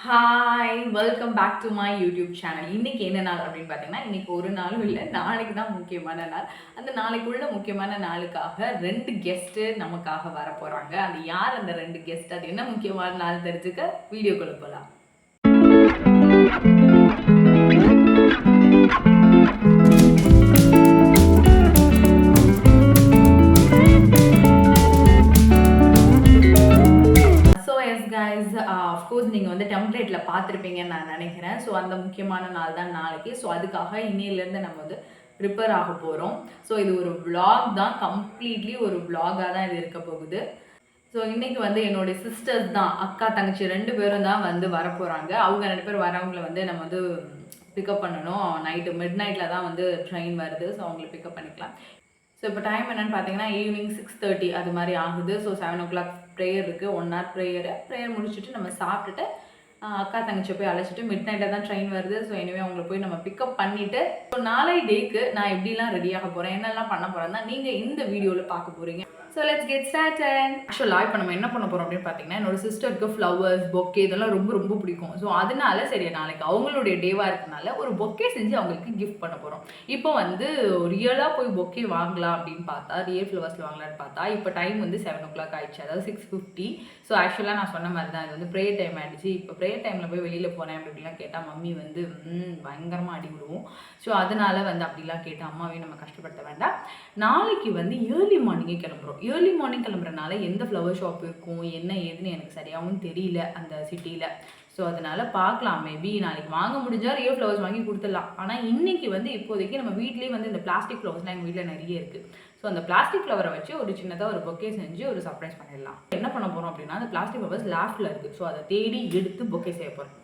Hi welcome back to my YouTube channel. இன்றைக்கி என்ன நாள் அப்படின்னு பார்த்தீங்கன்னா, இன்றைக்கி ஒரு நாளும் இல்லை, நாளைக்கு தான் முக்கியமான நாள். அந்த நாளைக்குள்ள முக்கியமான நாளுக்காக 2 கெஸ்ட்டு நமக்காக வர போகிறாங்க. அது யார் அந்த 2 கெஸ்ட், அது என்ன முக்கியமான நாள் தெரிஞ்சுக்க வீடியோக்குள்ள போகலாம். அஃப்கோர்ஸ் நீங்கள் வந்து டெம்ப்ளேட்டில் பார்த்துருப்பீங்கன்னு நான் நினைக்கிறேன். ஸோ அந்த முக்கியமான நாள் தான் நாளைக்கு. ஸோ அதுக்காக இன்னையிலேருந்து நம்ம வந்து ப்ரிப்பேர் ஆக போகிறோம். ஸோ இது ஒரு விளாக் தான், கம்ப்ளீட்லி ஒரு விளாகாக தான் இது இருக்க போகுது. ஸோ இன்றைக்கி வந்து என்னுடைய சிஸ்டர்ஸ் தான், அக்கா தங்கச்சி 2 பேரும் தான் வந்து வர போகிறாங்க. அவங்க 2 பேர் வரவங்களை வந்து நம்ம வந்து பிக்கப் பண்ணணும். நைட்டு மிட் நைட்டில் தான் வந்து ட்ரெயின் வருது. ஸோ அவங்கள பிக்கப் பண்ணிக்கலாம். ஸோ இப்போ டைம் என்னென்னு பார்த்தீங்கன்னா ஈவினிங் 6:30 அது மாதிரி ஆகுது. ஸோ 7 o'clock ப்ரேயர் இருக்குது, 1 hour ப்ரேயர் முடிச்சுட்டு நம்ம சாப்பிட்டுட்டு அக்கா தங்கச்சி போய் அழைச்சிட்டு மிட் நைட்டில் தான் ட்ரெயின் வருது. ஸோ எனிவே அவங்களை போய் நம்ம பிக்கப் பண்ணிவிட்டு ஸோ நாளை டேக்கு நான் எப்படிலாம் ரெடியாக போகிறேன், என்னெல்லாம் பண்ண போகிறேன்னா நீங்கள் இந்த வீடியோவில் பார்க்க போகிறீங்க. So let's get started. ஆக்சுவலாக இப்போ நம்ம என்ன பண்ண போகிறோம் அப்படின்னு பார்த்தீங்கன்னா, என்னோட சிஸ்டருக்கு ஃப்ளவர்ஸ், பொக்கே இதெல்லாம் ரொம்ப ரொம்ப பிடிக்கும். ஸோ அதனால சரி நாளைக்கு அவங்களுடைய டேவாக இருக்கனால ஒரு பொக்கே செஞ்சு அவங்களுக்கு கிஃப்ட் பண்ண போகிறோம். இப்போ வந்து ரியலாக போய் பொக்கே வாங்கலாம் அப்படின்னு பார்த்தா, ரியல் ஃப்ளவர்ஸில் வாங்கலான்னு பார்த்தா இப்போ டைம் வந்து 7 o'clock ஆயிடுச்சு, அதாவது 6:50. ஸோ ஆக்சுவலாக நான் சொன்ன மாதிரி தான், இது வந்து ப்ரேயர் டைம் ஆகிடுச்சு. இப்போ ப்ரேயர் டைமில் போய் வெளியில் போனேன் அப்படிலாம் கேட்டால் மம்மி வந்து பயங்கரமாக அடி விடுவோம். ஸோ அதனால வந்து அப்படிலாம் கேட்டு அம்மாவையும் நம்ம கஷ்டப்படுத்த வேண்டாம். நாளைக்கு வந்து ஏர்லி மார்னிங்கே கிளம்புறோம். ஏர்லி மார்னிங் கிளம்புறனால எந்த ஃப்ளவர் ஷாப் இருக்கும், என்ன ஏதுன்னு எனக்கு சரியாகவும் தெரியல அந்த சிட்டியில். ஸோ அதனால் பார்க்கலாம், மேபி நாளைக்கு வாங்க முடிஞ்சால் ரியல் ஃப்ளவர்ஸ் வாங்கி கொடுத்துடலாம். ஆனால் இன்றைக்கி வந்து இப்போதைக்கு நம்ம வீட்லேயே வந்து இந்த பிளாஸ்டிக் ஃப்ளவர்ஸ்லாம் எங்கள் வீட்டில் நிறைய இருக்குது. ஸோ அந்த பிளாஸ்டிக் ஃப்ளவரை வச்சு ஒரு சின்னதாக ஒரு பொக்கே செஞ்சு ஒரு சர்ப்ரைஸ் பண்ணிடலாம். என்ன பண்ண போகிறோம் அப்படின்னா, அந்த பிளாஸ்டிக் ஃப்ளவர்ஸ் லேஃப்டில் இருக்குது. ஸோ அதை தேடி எடுத்து பொக்கே செய்ய போகிறேன்.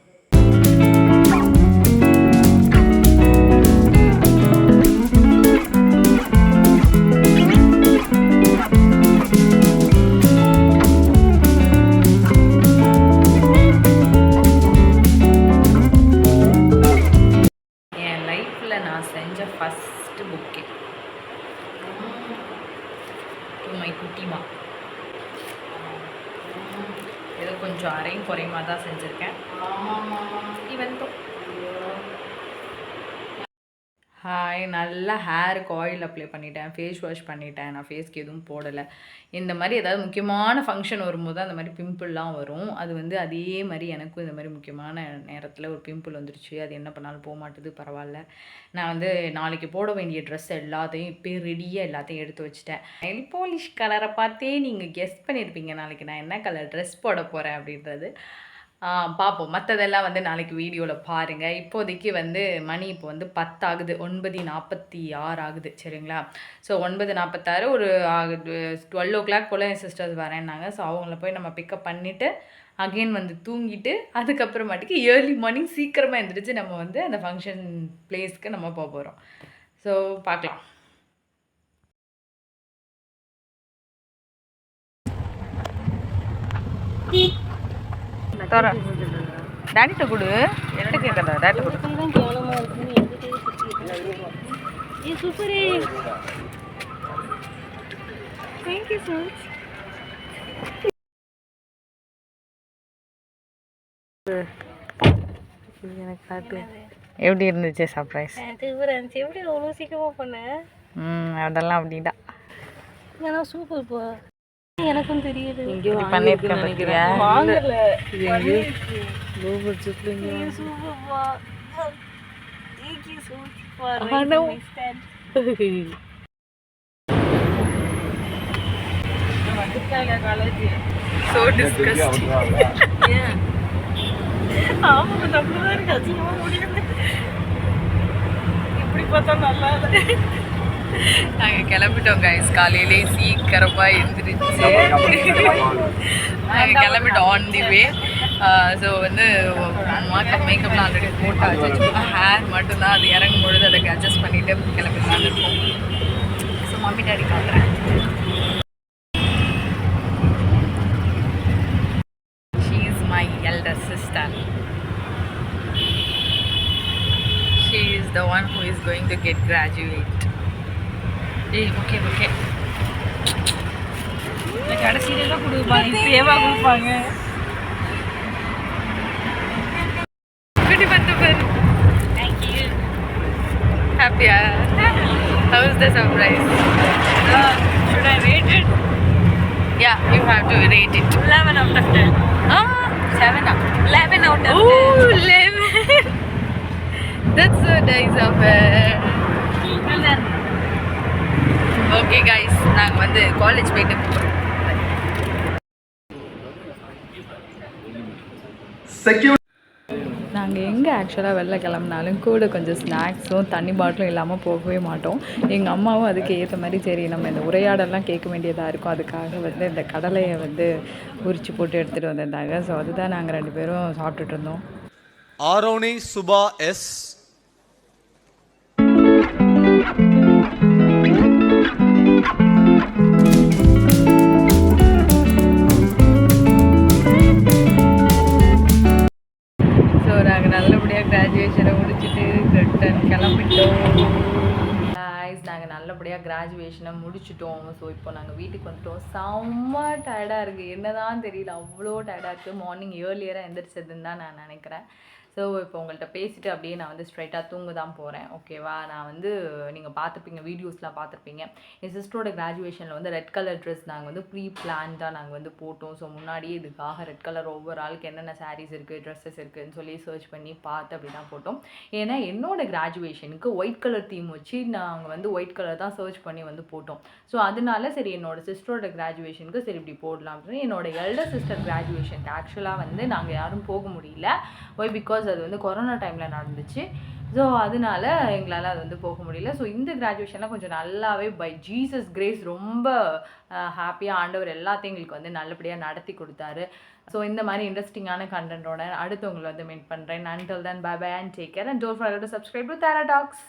நான் செஞ்ச ஃபஸ்ட்டு பொக்கே டு மை குட்டிமா. ஏதோ கொஞ்சம் அரையும் குறையுமா தான் செஞ்சுருக்கேன். இவன் ஹாய், நல்லா ஹேருக்கு ஆயில் அப்ளை பண்ணிட்டேன், ஃபேஸ் வாஷ் பண்ணிட்டேன். நான் ஃபேஸ்க்கு எதுவும் போடலை. இந்த மாதிரி ஏதாவது முக்கியமான ஃபங்க்ஷன் வரும்போது அந்த மாதிரி பிம்பிள்லாம் வரும். அது வந்து அதே மாதிரி எனக்கும் இந்த மாதிரி முக்கியமான நேரத்தில் ஒரு பிம்பிள் வந்துருச்சு. அது என்ன பண்ணாலும் போக மாட்டுது, பரவாயில்ல. நான் வந்து நாளைக்கு போட வேண்டிய ட்ரெஸ் எல்லாத்தையும் இப்போ ரெடியாக எல்லாத்தையும் எடுத்து வச்சுட்டேன். நெயில் பாலிஷ் கலரை பார்த்தே நீங்கள் கெஸ் பண்ணியிருப்பீங்க நாளைக்கு நான் என்ன கலர் ட்ரெஸ் போட போகிறேன் அப்படின்றது. பார்ப்போம். மற்றதெல்லாம் வந்து நாளைக்கு வீடியோவில் பாருங்கள். இப்போதைக்கு வந்து மணி இப்போ வந்து 10 ஆகுது, 9:46 ஆகுது. சரிங்களா? ஸோ 9:46 ஒரு 12 o'clock போல் என் சிஸ்டர்ஸ் வரேன்னாங்க. ஸோ அவங்கள போய் நம்ம பிக்கப் பண்ணிவிட்டு அகெயின் வந்து தூங்கிட்டு அதுக்கப்புறமாட்டிக்கு ஏர்லி மார்னிங் சீக்கிரமாக எழுந்திரிச்சு நம்ம வந்து அந்த ஃபங்க்ஷன் பிளேஸ்க்கு நம்ம போக போகிறோம். ஸோ பார்க்கலாம். டேடிட்ட கொடு, என்கிட்ட கேட்கல. டேடி கொடு. சூப்பரே, தேங்க்யூ ஸோ மச். எனக்கு காட்டு எப்படி இருந்துச்சு சர்ப்ரைஸ்? எப்படி அவ்வளோ சீக்கிரமாக பண்ணேன்? அதெல்லாம் அப்படிதான். ஏன்னா சூப்பர் போ, எனக்கும் தெரியுது. இங்கேயும் பண்ணியிருக்கேன் நினைக்கிறேன். இப்படி பார்த்தா நல்லா இல்லை. நாங்கள் கிளம்பிட்டோம் கைஸ், காலையிலே சீக்கிரமாக எழுந்திரிச்சு நாங்கள் கிளம்பிட்டோம் ஆன் தி வே. ஸோ வந்து மேக்கப்லாம் ஆல்ரெடி போட்டாச்சு, சும்மா ஹேர் மட்டும்தான் அது இறங்கும் பொழுது அதை அட்ஜஸ்ட் பண்ணிவிட்டு கிளம்பிடலாம் இருக்கும். ஸோ மம்மி டாடி காட்டுறேன். She is my elder sister. She is the one who is going to get graduate. Okay okay, கடைசியில தான் கொடுப்பாங்க, இப்போவா கொடுப்பாங்க? ஓடி வந்து பாரு. Thank you. ஹாப்பியா? How was the surprise? Should I rate it? Yeah, you have to rate it. 11 out of 10. 7 up. 11 out of 10. Oh, 11. That's so nice of her. Okay guys, நாங்கள் வந்து காலேஜ் போயிட்டு நாங்கள் எங்கே ஆக்சுவலாக வெளில கிளம்புனாலும் கூட கொஞ்சம் ஸ்நாக்ஸும் தண்ணி பாட்டிலும் இல்லாமல் போகவே மாட்டோம். எங்கள் அம்மாவும் அதுக்கு ஏற்ற மாதிரி சரி நம்ம இந்த உரையாடெல்லாம் கேட்க வேண்டியதாக இருக்கும், அதுக்காக வந்து இந்த கடலையை வந்து உரிச்சு போட்டு எடுத்துகிட்டு வந்திருந்தாங்க. ஸோ அதுதான் நாங்கள் 2 பேரும் சாப்பிட்டுட்டு இருந்தோம். ஆரோனி சுபா எஸ். ஸோ நாங்கள் நல்லபடியாக கிராஜுவேஷனை முடிச்சுட்டு ரிட்டன் கிளம்பிட்டோம். நாங்கள் நல்லபடியாக கிராஜுவேஷனை முடிச்சிட்டோம். ஸோ இப்போ நாங்கள் வீட்டுக்கு வந்துட்டோம். செம்ம டயர்டாக இருக்குது, என்ன தான் தெரியல, அவ்வளோ டயர்டாக இருக்குது. மார்னிங் ஏர்லியராக எந்திரிச்சதுன்னு தான் நான் நினைக்கிறேன். ஸோ இப்போ உங்கள்கிட்ட பேசிவிட்டு அப்படியே நான் வந்து ஸ்ட்ரைட்டாக தூங்க தான் போகிறேன். ஓகேவா? நான் வந்து நீங்கள் பார்த்துருப்பீங்க, வீடியோஸ்லாம் பார்த்துருப்பீங்க. என் சிஸ்டரோட கிராஜுவேஷனில் வந்து ரெட் கலர் ட்ரெஸ் நாங்கள் வந்து ப்ரீ பிளான்டாக நாங்கள் வந்து போட்டோம். ஸோ முன்னாடியே இதுக்காக ரெட் கலர் ஒவ்வொரு ஆளுக்கு என்னென்ன சாரீஸ் இருக்குது, ட்ரெஸ்ஸஸ் இருக்குதுன்னு சொல்லி சர்ச் பண்ணி பார்த்து அப்படி தான் போட்டோம். ஏன்னா என்னோடய கிராஜுவேஷனுக்கு ஒயிட் கலர் தீம் வச்சு நாங்கள் வந்து ஒயிட் கலர் தான் சர்ச் பண்ணி வந்து போட்டோம். ஸோ அதனால சரி என்னோடய சிஸ்டரோட கிராஜுவேஷனுக்கு சரி இப்படி போடலாம் அப்படின்னு. என்னோடய எல்டர் சிஸ்டர் கிராஜுவேஷனுக்கு ஆக்சுவலாக வந்து நாங்கள் யாரும் போக முடியல. ஒய் பிகாஸ் அது வந்து கொரோனா டைமில் நடந்துச்சு. ஸோ அதனால எங்களால் அது வந்து போக முடியல. ஸோ இந்த கிராஜுவேஷன்லாம் கொஞ்சம் நல்லாவே பை ஜீசஸ் கிரேஸ் ரொம்ப ஹாப்பியாக ஆண்டவர் எல்லாத்தையும் எங்களுக்கு வந்து நல்லபடியாக நடத்தி கொடுத்தாரு. ஸோ இந்த மாதிரி இன்ட்ரெஸ்டிங்கான கண்டென்ட்டோட அடுத்தவங்களை வந்து மீட் பண்ணுறேன். Until then bye bye and take care and don't forget to subscribe to Tara tax.